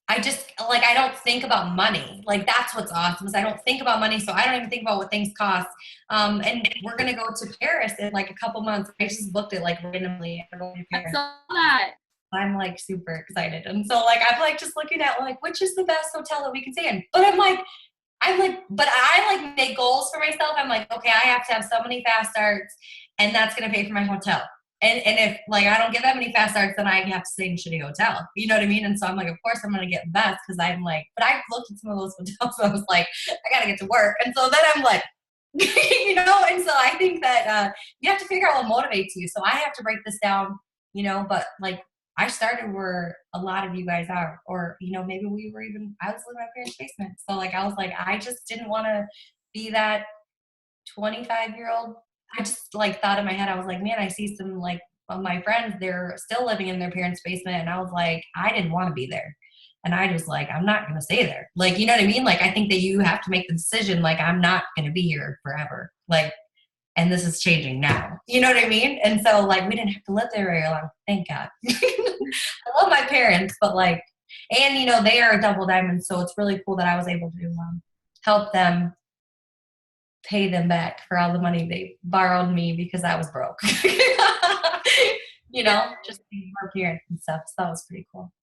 I just, like, I don't think about money. Like, that's what's awesome is I don't think about money, so I don't even think about what things cost. And we're going to go to Paris in, like, a couple months. I just booked it, like, randomly. I saw that. I'm like super excited. And so like, I'm like just looking at like, which is the best hotel that we can stay in? But but I like make goals for myself. I'm like, okay, I have to have so many fast starts and that's going to pay for my hotel. And if like, I don't get that many fast starts, then I have to stay in a shitty hotel. You know what I mean? And so I'm like, of course I'm going to get the best. Cause I'm like, but I've looked at some of those hotels and I was like, I got to get to work. And so then I'm like, you know, and so I think that you have to figure out what motivates you. So I have to break this down, you know, but like I started where a lot of you guys are, or, you know, maybe I was living in my parents' basement. So like, I was like, I just didn't want to be that 25-year-old. I just like thought in my head, I was like, man, I see some like of my friends, they're still living in their parents' basement. And I was like, I didn't want to be there. And I just like, I'm not going to stay there. Like, you know what I mean? Like, I think that you have to make the decision, like, I'm not going to be here forever. Like, and this is changing now. You know what I mean? And so like, we didn't have to live there very long. Thank God. I love my parents, but like, and you know, they are a double diamond. So it's really cool that I was able to help them pay them back for all the money they borrowed me because I was broke. You know, just being more parents and stuff. So that was pretty cool.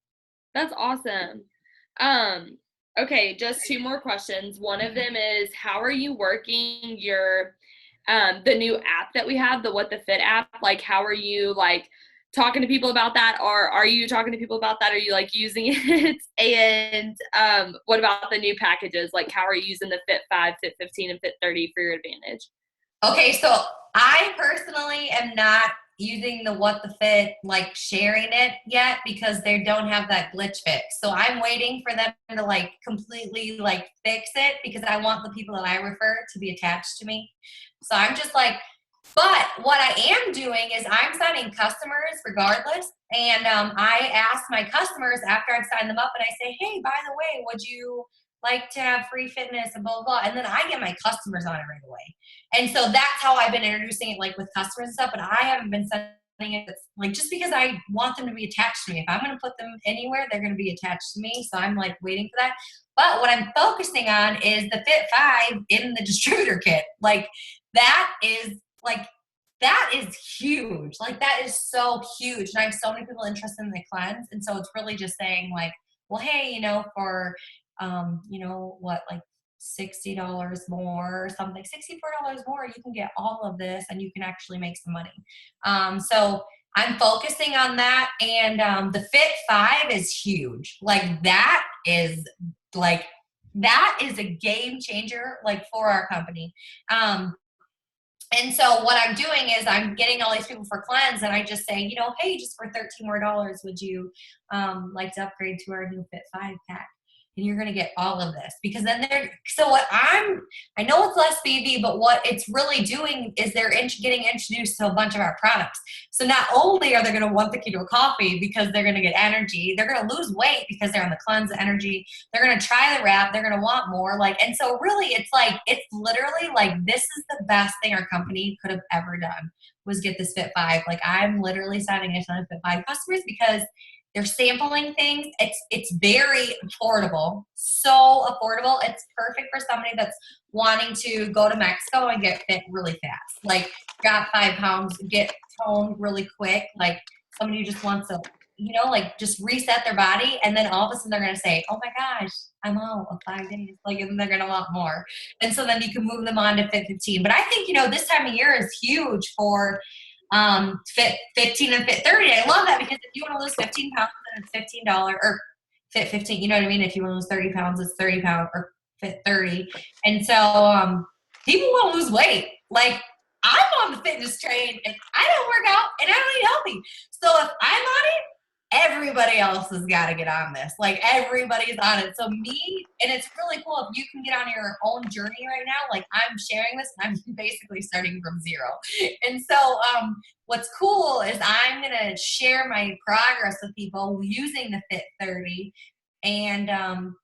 That's awesome. Okay, just 2 more questions. One of them is, how are you working your the new app that we have, the What the Fit app? Like, how are you like talking to people about that, or are you talking to people about that? Are you like using it? And what about the new packages? Like, how are you using the Fit 5, Fit 15, and Fit 30 for your advantage? Okay, so I personally am not using the What the Fit, like sharing it yet because they don't have that glitch fix. So I'm waiting for them to like completely like fix it because I want the people that I refer to be attached to me. So I'm just like, but what I am doing is I'm signing customers regardless. And I ask my customers after I've signed them up and I say, hey, by the way, would you like to have free fitness and blah, blah, blah. And then I get my customers on it right away. And so that's how I've been introducing it like with customers and stuff, but I haven't been sending it like just because I want them to be attached to me. If I'm going to put them anywhere, they're going to be attached to me. So I'm like waiting for that. But what I'm focusing on is the Fit 5 in the distributor kit. Like that is huge. Like that is so huge. And I have so many people interested in the cleanse. And so it's really just saying like, well, hey, you know, for, you know, what, like $60 more or something, $64 more, you can get all of this and you can actually make some money. So I'm focusing on that. And the Fit 5 is huge. Like that is a game changer, like for our company. And so what I'm doing is I'm getting all these people for cleanse and I just say, you know, hey, just for $13 more, would you like to upgrade to our new Fit 5 pack? And you're going to get all of this because then I know it's less BV, but what it's really doing is they're getting introduced to a bunch of our products. So not only are they going to want the keto coffee because they're going to get energy, they're going to lose weight because they're on the cleanse energy. They're going to try the wrap. They're going to want more. Like, and so really it's literally like, this is the best thing our company could have ever done was get this Fit 5. Like I'm literally signing a ton of Fit 5 customers because they're sampling things. It's very affordable, so affordable. It's perfect for somebody that's wanting to go to Mexico and get fit really fast. Like drop 5 pounds, get toned really quick. Like somebody who just wants to, you know, like just reset their body. And then all of a sudden they're going to say, oh my gosh, I'm out of 5 days. Like, and they're going to want more. And so then you can move them on to Fit 15. But I think, you know, this time of year is huge for Fit 15 and Fit 30. I love that because if you want to lose 15 pounds, then it's $15 or Fit 15. You know what I mean? If you want to lose 30 pounds, it's 30 pounds or Fit 30. And so people want to lose weight. Like I'm on the fitness train and I don't work out and I don't eat healthy. So if I'm on it, everybody else has got to get on this. Like everybody's on it. So me, and it's really cool if you can get on your own journey right now. Like I'm sharing this and I'm basically starting from zero. And so what's cool is I'm going to share my progress with people using the Fit 30 and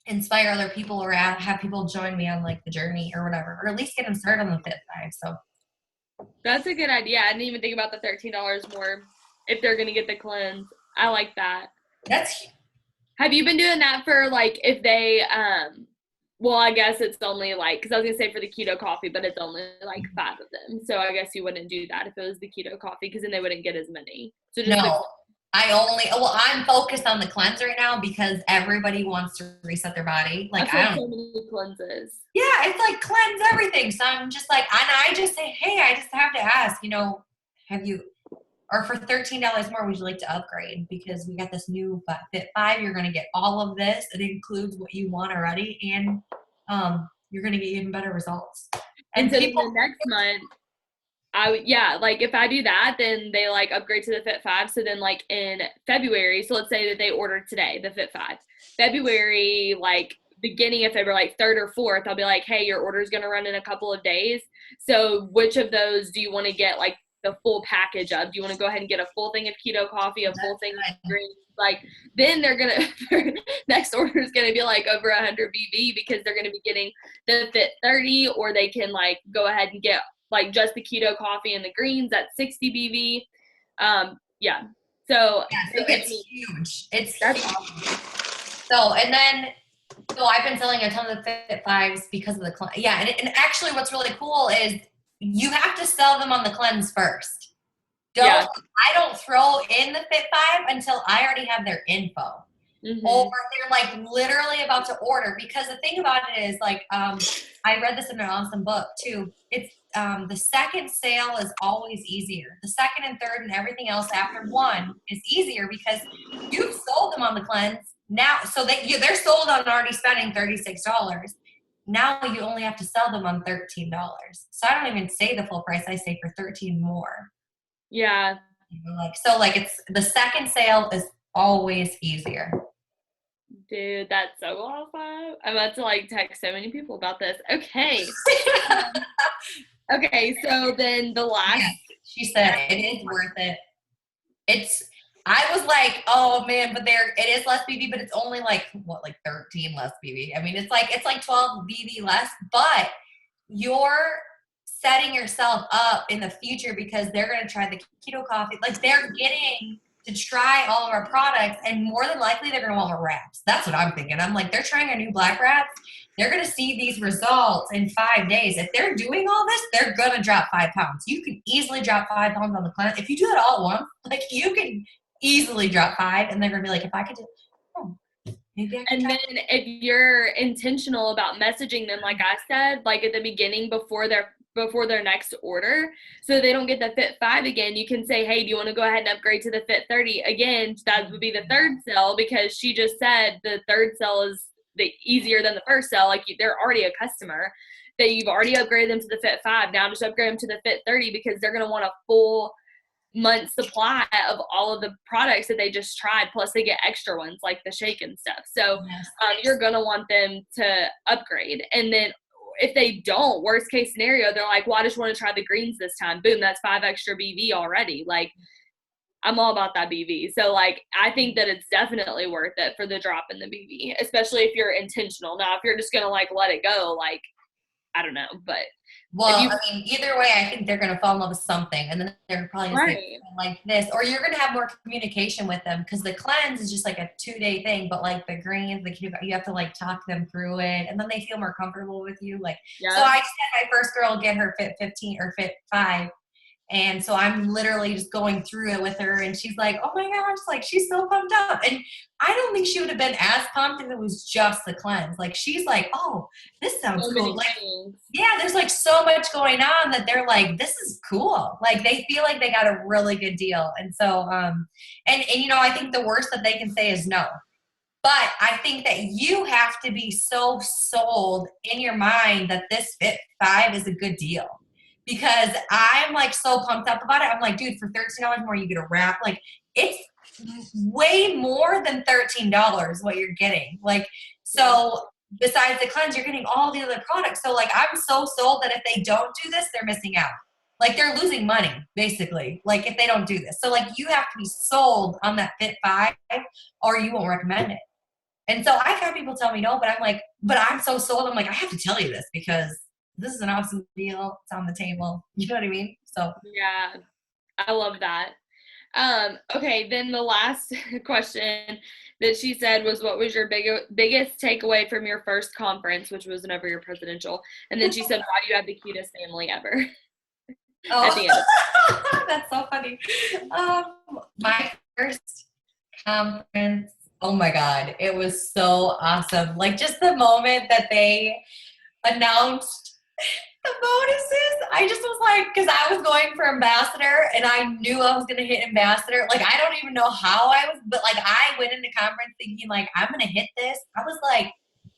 inspire other people or have people join me on like the journey or whatever, or at least get them started on the Fit 5. So that's a good idea. I didn't even think about the $13 more if they're going to get the cleanse. I like that. Have you been doing that for like if they well, I guess it's only like, because I was going to say for the keto coffee, but it's only like 5 of them. So I guess you wouldn't do that if it was the keto coffee because then they wouldn't get as many. So just no. I'm focused on the cleanse right now because everybody wants to reset their body. Like, I feel so many cleanses. Yeah, it's like cleanse everything. So I'm just like, and I just say, hey, I just have to ask, or for $13 more, would you like to upgrade? Because we got this new Fit 5. You're going to get all of this. It includes what you want already, and you're going to get even better results. And so the next month, like if I do that, then they like upgrade to the Fit 5. So then like in February, so let's say that they ordered today, the Fit 5. February, like beginning of February, like 3rd or 4th, I'll be like, hey, your order is going to run in a couple of days. So which of those do you want to get like the full package of? Do you want to go ahead and get a full thing of keto coffee, a full thing of greens? Like then they're going to, their next order is going to be like over 100 BV because they're going to be getting the Fit 30, or they can like go ahead and get like just the keto coffee and the greens at 60 BV. Yeah. So it's huge. That's huge. awesome. So I've been selling a ton of Fit 5s because of the cleanse. Yeah, and actually what's really cool is you have to sell them on the cleanse first. I don't throw in the Fit 5 until I already have their info. Mm-hmm. Or they're like literally about to order, because the thing about it is like, I read this in an awesome book too. It's the second sale is always easier. The second and third and everything else after one is easier because you've sold them on the cleanse now. So they're sold on already spending $36. Now you only have to sell them on $13. So I don't even say the full price. I say for 13 more. Yeah. It's the second sale is always easier. Dude, that's so awesome. I'm about to like text so many people about this. Okay. Okay, so then the last. Yeah, she said it is worth it. I was like, oh man, but it is less BB, but it's only like 13 less BB. I mean, it's like 12 BB less, but you're setting yourself up in the future because they're going to try the keto coffee. Like they're getting to try all of our products, and more than likely they're going to want more wraps. That's what I'm thinking. I'm like, they're trying our new black wraps. They're going to see these results in 5 days. If they're doing all this, they're going to drop 5 pounds. You can easily drop 5 pounds on the cleanse. If you do it all at once, like you can easily drop 5, and they're going to be like, if I could do maybe I can. And then if you're intentional about messaging them, like I said, like at the beginning before their next order, so they don't get the Fit 5 again, you can say, hey, do you want to go ahead and upgrade to the Fit 30? Again, that would be the third sell, because she just said the third sell is the easier than the first sell. Like they're already a customer, that you've already upgraded them to the Fit 5. Now just upgrade them to the Fit 30 because they're going to want a full month supply of all of the products that they just tried, plus they get extra ones like the shake and stuff. So you're going to want them to upgrade. And then if they don't, worst case scenario, they're like, well, I just want to try the greens this time. Boom, that's 5 extra BV already. Like, I'm all about that BV. So like, I think that it's definitely worth it for the drop in the BV, especially if you're intentional. Now, if you're just going to like let it go, like, I don't know, but either way, I think they're going to fall in love with something, and then they're probably going to say like this, or you're going to have more communication with them, because the cleanse is just like a 2-day thing, but like the greens, you have to like talk them through it, and then they feel more comfortable with you. Like, so I just had my first girl get her Fit 15 or Fit 5. And so I'm literally just going through it with her, and she's like, oh my gosh, like she's so pumped up. And I don't think she would have been as pumped if it was just the cleanse. Like she's like, oh, this sounds cool. Like, yeah, there's like so much going on that they're like, this is cool. Like they feel like they got a really good deal. And so, and I think the worst that they can say is no. But I think that you have to be so sold in your mind that this Fit 5 is a good deal. Because I'm like so pumped up about it. I'm like, dude, for $13 more, you get a wrap. Like it's way more than $13 what you're getting. Like, so besides the cleanse, you're getting all the other products. So like, I'm so sold that if they don't do this, they're missing out. Like they're losing money, basically. Like if they don't do this. So like, you have to be sold on that Fit 5 or you won't recommend it. And so I've had people tell me no, but I'm like, but I'm so sold. I'm like, I have to tell you this because this is an awesome deal. It's on the table. You know what I mean? So yeah, I love that. Okay, then the last question that she said was, what was your biggest takeaway from your first conference, which was whenever you're presidential? And then she said, why do you have the cutest family ever? At the end. That's so funny. My first conference. Oh my God, it was so awesome. Like just the moment that they announced the bonuses, I just was like, because I was going for ambassador and I knew I was going to hit ambassador. Like, I don't even know how I was, but like I went into conference thinking like, I'm going to hit this. I was like,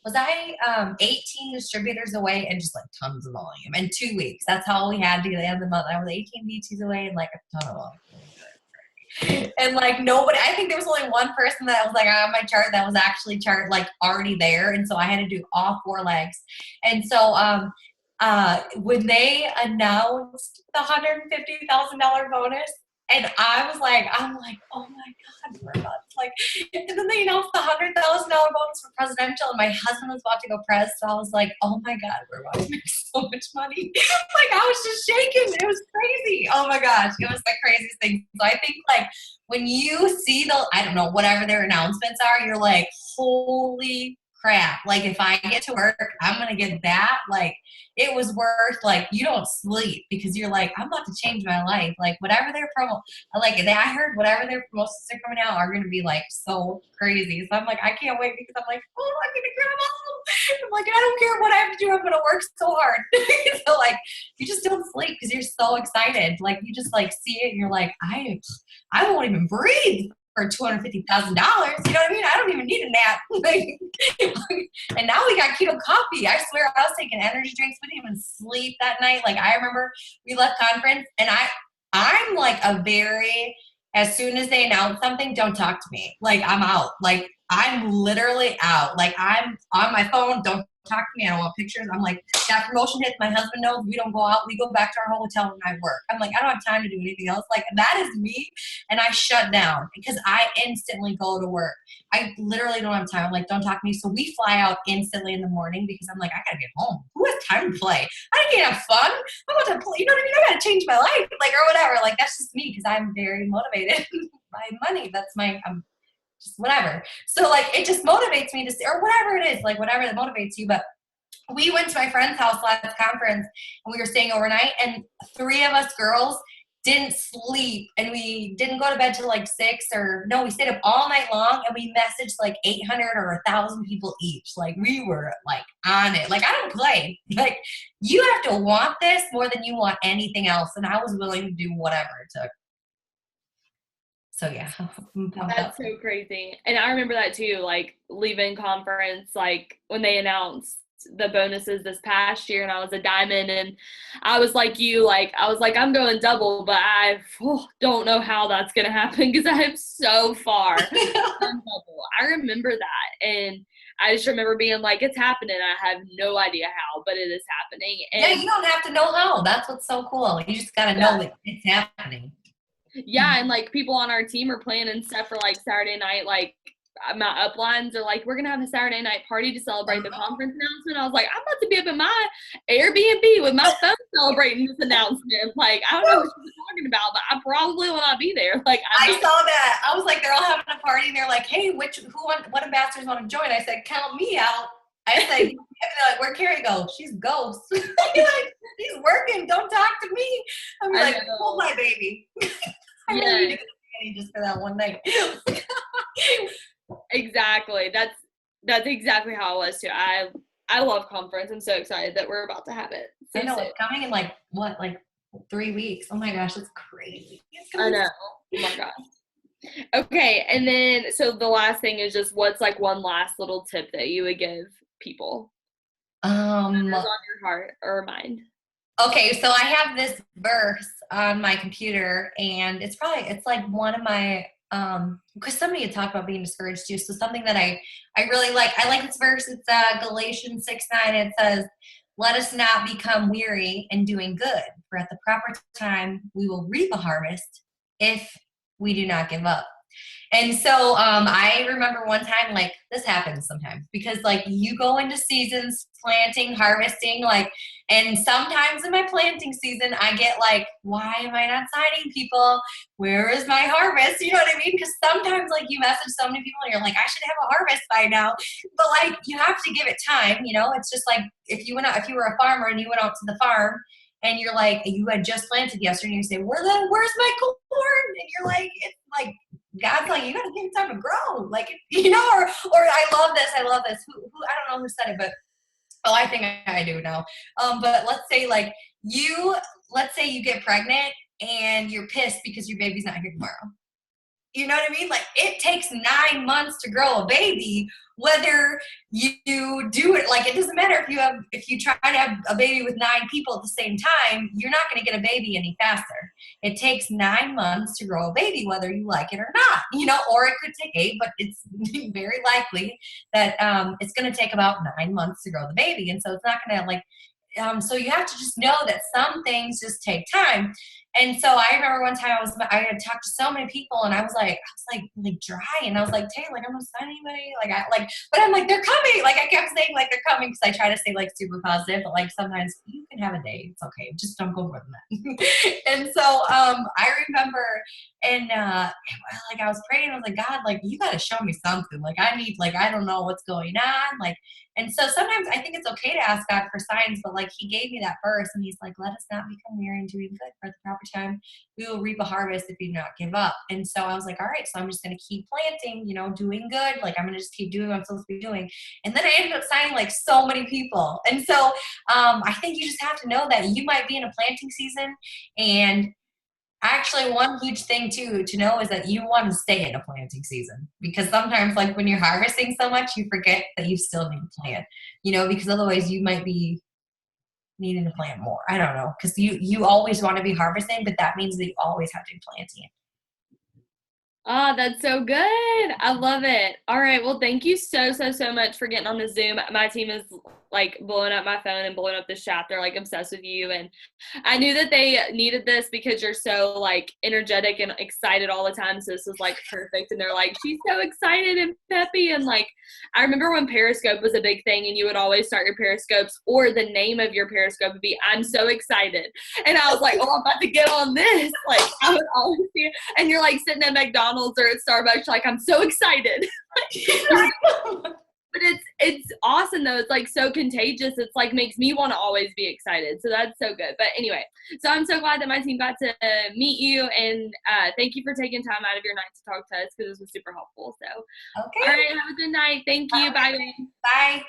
was I 18 distributors away and just like tons of volume in 2 weeks? That's how we had to get the end of the month. I was 18 BTs away and like a ton of volume. And like nobody, I think there was only one person that was like on my chart that was actually like already there. And so I had to do all 4 legs. And so when they announced the $150,000 bonus, and I'm like, oh my God, we're about to like, and then they announced the $100,000 bonus for presidential, and my husband was about to go press, so I was like, oh my God, we're about to make so much money. Like I was just shaking. It was crazy. Oh my gosh, it was the craziest thing. So I think like when you see I don't know, whatever their announcements are, you're like, holy crap. Like if I get to work, I'm going to get that. Like it was worth, like, you don't sleep because you're like, I'm about to change my life. Like whatever their promo, I heard whatever their promotions are coming out are going to be like so crazy. So I'm like, I can't wait because I'm like, oh, I'm going to grab them all. I'm like, I don't care what I have to do. I'm going to work so hard. So like, you just don't sleep because you're so excited. Like you just like see it and you're like, I won't even breathe for $250,000. You know what I mean? I don't even need a nap. And now we got keto coffee. I swear I was taking energy drinks. We didn't even sleep that night. Like I remember we left conference and I'm like as soon as they announce something, don't talk to me. Like I'm out. Like I'm literally out. Like I'm on my phone. Don't talk to me. I don't want pictures. I'm like, that promotion hits. My husband knows we don't go out. We go back to our hotel and I work. I'm like, I don't have time to do anything else. Like that is me. And I shut down because I instantly go to work. I literally don't have time. I'm like, don't talk to me. So we fly out instantly in the morning because I'm like, I gotta get home. Who has time to play? I can't have fun. I want to play. You know what I mean? I gotta change my life, like, or whatever. Like that's just me because I'm very motivated by money. That's my just whatever. So like it just motivates me to see, or whatever it is, like whatever that motivates you. But we went to my friend's house last conference and we were staying overnight and 3 of us girls didn't sleep and we didn't go to bed till like 6 we stayed up all night long and we messaged like 800 or 1,000 people each. Like we were like on it. Like I don't play. Like you have to want this more than you want anything else. And I was willing to do whatever it took. So yeah, that's so crazy. And I remember that too, like leaving conference, like when they announced the bonuses this past year and I was a diamond and I was like you, like I was like, I'm going double, but I don't know how that's going to happen because I am so far from double. I remember that. And I just remember being like, it's happening. I have no idea how, but it is happening. And yeah, you don't have to know how. That's what's so cool. You just got to know that it's happening. Yeah, and like people on our team are planning stuff for like Saturday night. Like my uplines are like, we're gonna have a Saturday night party to celebrate the conference announcement. I was like, I'm about to be up in my Airbnb with my phone celebrating this announcement. Like I don't know what she's talking about, but I probably will not be there. Like I saw that. I was like, they're all having a party and they're like, hey, what ambassadors want to join? I said, count me out. I said, like, where'd Carrie go? She's ghost. Like, she's working. Don't talk to me. I'm like, oh my baby. I really need to go just for that one night. Exactly. That's exactly how it was too. I love conference. I'm so excited that we're about to have it. So I know it's coming in like 3 weeks. Oh my gosh, it's crazy. I know. Oh my gosh. Okay, and then so the last thing is just what's like one last little tip that you would give people? On your heart or mind. Okay, so I have this verse on my computer, and it's like one of my because somebody had talked about being discouraged too. So something that I really like. I like this verse. It's Galatians 6:9. It says, "Let us not become weary in doing good, for at the proper time we will reap a harvest if we do not give up." And so I remember one time, like this happens sometimes because like you go into seasons, planting, harvesting, like, and sometimes in my planting season, I get like, why am I not signing people? Where is my harvest? You know what I mean? Because sometimes like you message so many people and you're like, I should have a harvest by now. But like, you have to give it time, you know? It's just like, if you were a farmer and you went out to the farm and you're like, you had just planted yesterday and you say, where's my corn? And you're like, it's like God's like, you gotta give it time to grow. Like, you know, or I love this. Who I don't know who said it, but I think I do know. But let's say you get pregnant and you're pissed because your baby's not here tomorrow. You know what I mean? Like, it takes 9 months to grow a baby, whether you do it, like, it doesn't matter if you try to have a baby with 9 people at the same time, you're not going to get a baby any faster. It takes 9 months to grow a baby, whether you like it or not, you know, or it could take 8, but it's very likely that it's going to take about 9 months to grow the baby. And so it's not going to, like, so you have to just know that some things just take time. And so I remember one time I had talked to so many people, and I was like dry, and I was like, Taylor, like, I'm not signing anybody, but I'm like, they're coming. Like, I kept saying like they're coming because I try to stay like super positive, but like sometimes you can have a day, it's okay, just don't go more than that. And so I remember, and like I was praying, I was like, God, like, you got to show me something. Like, I don't know what's going on, like. And so sometimes I think it's okay to ask God for signs, but like, he gave me that verse, and he's like, let us not become weary in doing good, for at the proper time we will reap a harvest if you do not give up. And so I was like, all right, so I'm just going to keep planting, you know, doing good. Like, I'm going to just keep doing what I'm supposed to be doing. And then I ended up signing like so many people. And so I think you just have to know that you might be in a planting season. And actually, one huge thing too to know is that you want to stay in a planting season, because sometimes, like, when you're harvesting so much, you forget that you still need to plant, you know, because otherwise you might be needing to plant more. I don't know, because you always want to be harvesting, but that means that you always have to be planting. Oh, that's so good. I love it. All right. Well, thank you so much for getting on the Zoom. My team is like blowing up my phone and blowing up this chat. They're like obsessed with you. And I knew that they needed this because you're so like energetic and excited all the time. So this was like perfect. And they're like, she's so excited and peppy. And like, I remember when Periscope was a big thing, and you would always start your Periscopes, or the name of your Periscope would be, I'm so excited. And I was like, oh, I'm about to get on this. Like, I would always see it. And you're like sitting at McDonald's or at Starbucks, like, I'm so excited. But it's awesome though. It's like so contagious. It's like makes me want to always be excited. So that's so good. But anyway, so I'm so glad that my team got to meet you, and thank you for taking time out of your night to talk to us, because this was super helpful. So, Okay. all right, have a good night. Thank you. Bye. Bye.